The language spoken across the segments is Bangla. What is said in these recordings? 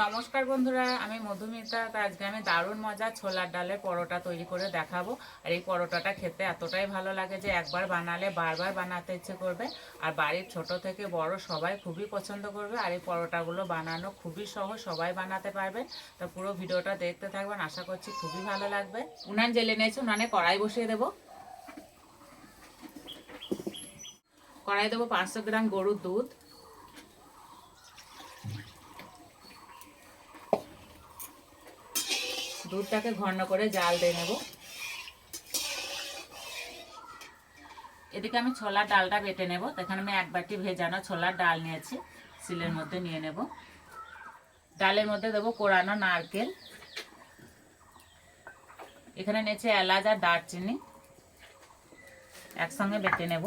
নমস্কার বন্ধুরা, আমি মধুমিতা। আজকে আমি দারুণ মজার ছোলার ডালের পরোটা তৈরি করে দেখাবো। আর এই পরোটাটা খেতে এতটাই ভালো লাগে যে একবার বানালে বারবার বানাতে ইচ্ছে করবে। আর বাড়ির ছোট থেকে বড় সবাই খুবই পছন্দ করবে। আর এই পরোটাগুলো বানানো খুবই সহজ, সবাই বানাতে পারবে। তা পুরো ভিডিওটা দেখতে থাকবেন, আশা করছি খুবই ভালো লাগবে। উনান জেলে নিয়েছি, উনানে কড়াই বসিয়ে দেবো। কড়াই দেবো 500 গ্রাম গরুর দুধ, দুধটাকে ঘন করে জাল দিয়ে নেব। এদিকে আমি ছোলার ডালটা বেটে নেব। এখানে আমি 1 বাটি ভেজানো ছোলার ডাল নিয়েছি, শিলের মধ্যে নিয়ে নেব। ডালের মধ্যে দেবো কোরানো নারকেল, এখানে নিয়েছি এলাচ আর দারচিনি, একসঙ্গে বেটে নেব।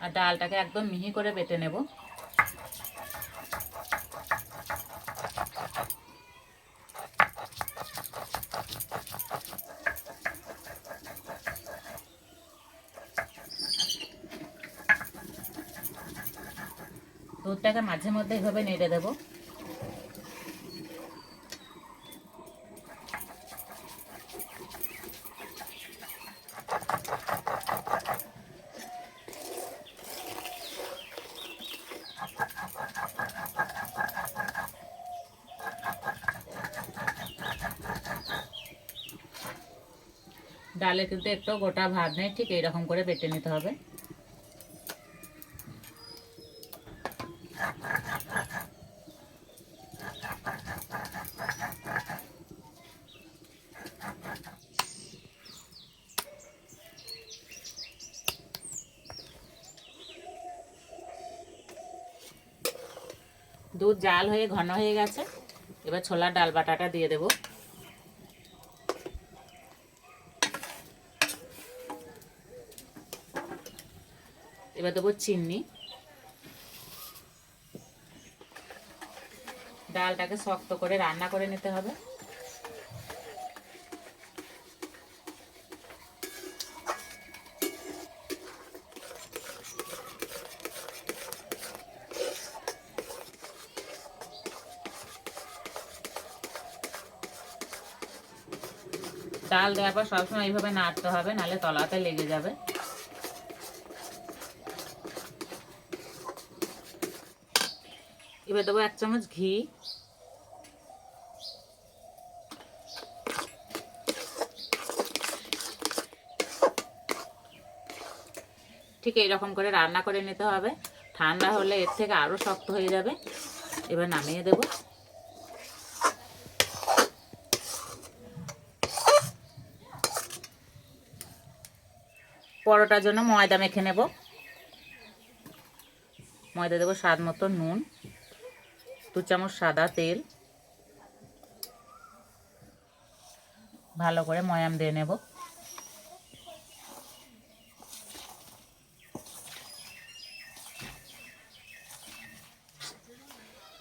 আর ডালটাকে একদম মিহি করে বেটে নেব। দুধটাকে মাঝে মধ্যে এইভাবে নেড়ে দেব। ডালে কিন্তু একটু গোটা ভাব নেই, ঠিক এইরকম করে বেটে নিতে হবে। দুধ জাল হয়ে ঘন হয়ে গেছে, এবার ছোলার ডাল বাটাটা দিয়ে দেব। এবার দেবো চিনি। ডালটাকে শক্ত করে রান্না করে নিতে হবে। ডাল দেওয়ার পর সবসময় এইভাবে নাড়তে হবে, নাহলে তলাতে লেগে যাবে। এবার দেবো 1 চামচ ঘি, ঠিক এইরকম করে রান্না করে নিতে হবে। ঠান্ডা হলে এর থেকে আরো শক্ত হয়ে যাবে। এবার নামিয়ে দেব। পরোটার জন্য ময়দা মেখে নেব। ময়দা দেবো স্বাদ মতো নুন, 2 চামচ সাদা তেল, ভালো করে ময়াম দিয়ে নেব।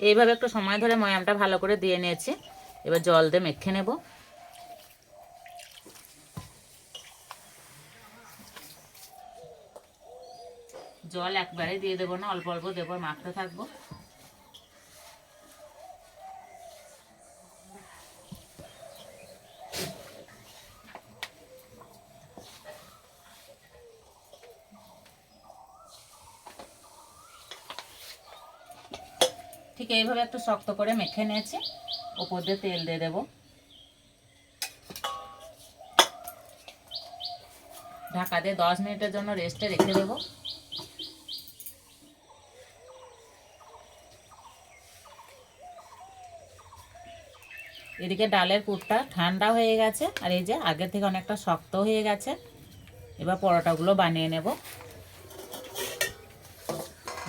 এইভাবে একটু সময় ধরে ময়ামটা ভালো করে দিয়ে নিয়েছি। এবার জল দিয়ে মেখে নেব। জল একবারে দিয়ে দেবো না, অল্প অল্প দেবো, মাখতে থাকবো। ঠিক এইভাবে একটু শক্ত করে মেখে নিয়েছি। ওপর দিয়ে তেল দিয়ে দেবো। ঢাকা দিয়ে 10 মিনিটের জন্য রেস্টে রেখে দেবো। এদিকে ডালের পুরটা ঠান্ডা হয়ে গেছে, আর এই যে আগের থেকে অনেকটা শক্ত হয়ে গেছে। এবার পরোটাগুলো বানিয়ে নেব।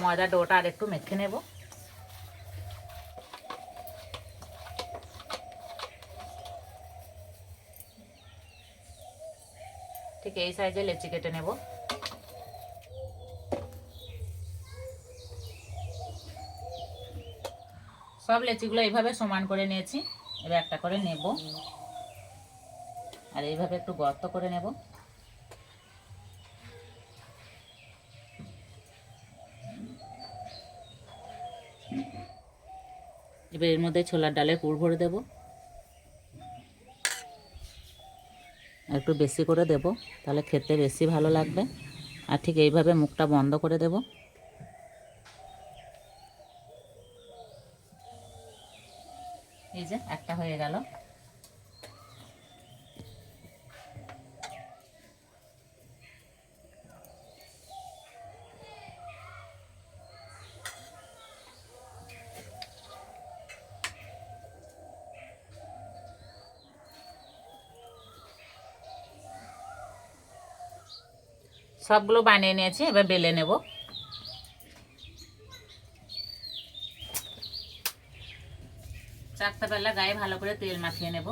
ময়দা ডোটা আর একটু মেখে নেব। ঠিক এই সাইজে লেচি কেটে নেব। সব লেচিগুলো এইভাবে সমান করে নিয়েছি। এবার একটা করে নেব, আর এইভাবে একটু গর্ত করে নেব। এবার এর মধ্যে ছোলার ডালের পুর ভরে দেব, একটু বেশি করে দেব, তাহলে খেতে বেশি ভালো লাগবে। আর ঠিক এইভাবে মুখটা বন্ধ করে দেব। এই যে একটা হয়ে গেল। সবগুলো বানিয়ে নিয়েছি, এবার বেলে নেব। চারটা বেলা গায়ে ভালো করে তেল মাখিয়ে নেব।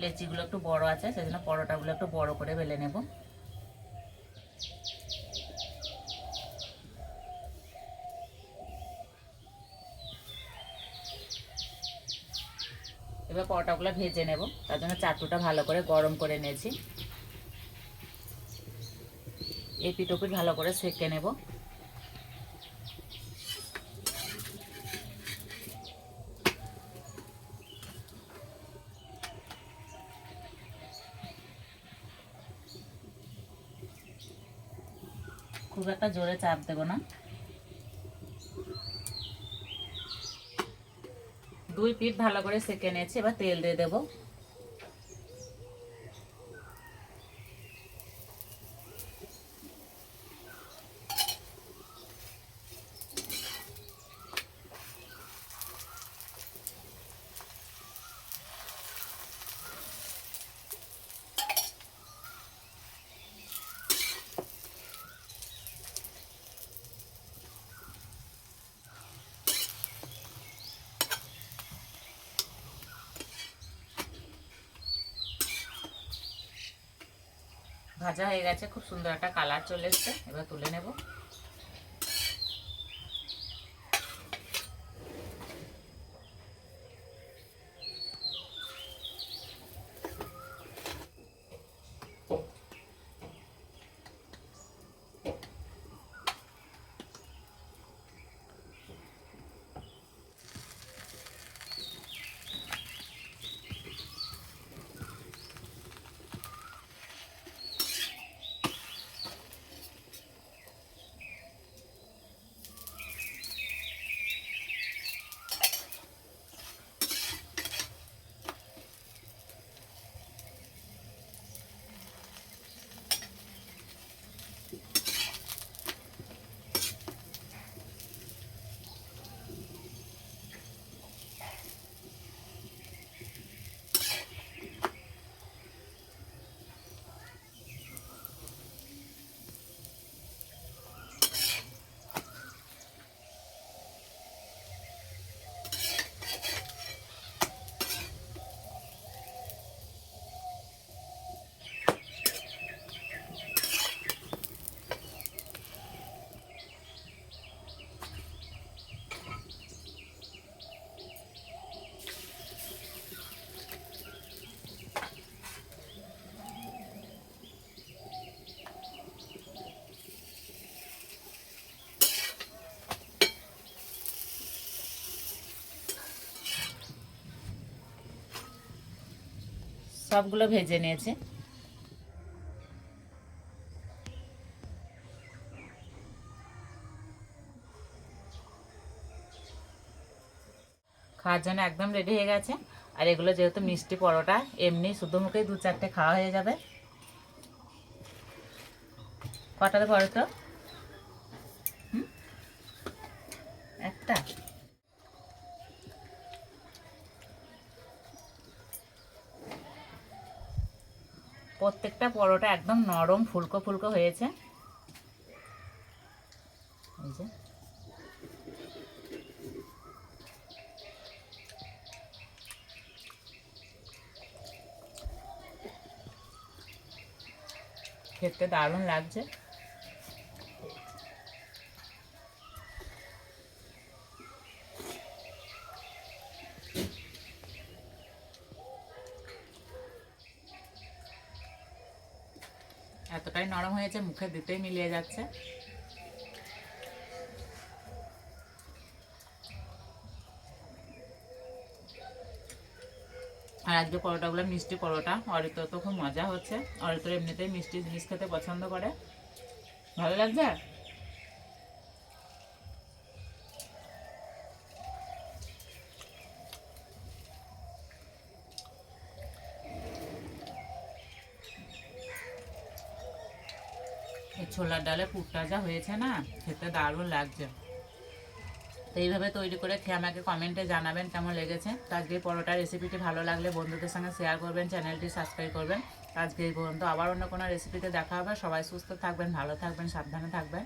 লেচিগুলো একটু বড় আছে, সেজন্য পরোটাগুলো একটু বড় করে বেলে নেব। এবার পরোটাগুলো ভেজে নেব, তার জন্য চাটুটা ভালো করে গরম করে নিয়েছি। এই পিঠোপিঠ ভালো করে সেঁকে নেব। খুব একটা জোরে চাপ দেব না। দুই পিঠ ভালো করে সেঁকে নিয়েছি, এবার তেল দিয়ে দেব। ভাজা হয়ে গেছে, খুব সুন্দর একটা কালার চলে এসছে, এবার তুলে নেব। সবগুলো ভেজে নিয়েছি। খাওয়ার জন্য একদম রেডি হয়ে গেছে। আর এগুলো যেহেতু মিষ্টি পরোটা, এমনি শুধু মুখেই 2-4টে খাওয়া হয়ে যাবে। কটাতে পরে তো একটা। প্রত্যেকটা পরোটা একদম নরম ফুলকো ফুলকো হয়েছে। এই যে খেতে দারুণ লাগছে। এতটাই নরম হয়েছে, মুখে দিতেই মিলিয়ে যাচ্ছে। আর আজকে পরোটাগুলো মিষ্টি পরোটা। অরিত্র তো খুব মজা হচ্ছে, অরিত্র এমনিতেই মিষ্টি জিনিস খেতে পছন্দ করে। ভালো লাগছে। এই ছোলার ডালে পুরটা যা হয়েছে না, খেতে দারুণ লাগছে। তো এইভাবে তৈরি করে খেয়ে আমাকে কমেন্টে জানাবেন কেমন লেগেছে। তো আজকে পরোটা রেসিপিটি ভালো লাগলে বন্ধুদের সঙ্গে শেয়ার করবেন, চ্যানেলটি সাবস্ক্রাইব করবেন। আজকে এই পর্যন্ত, আবার অন্য কোনো রেসিপিতে দেখা হবে। সবাই সুস্থ থাকবেন, ভালো থাকবেন, সাবধানে থাকবেন।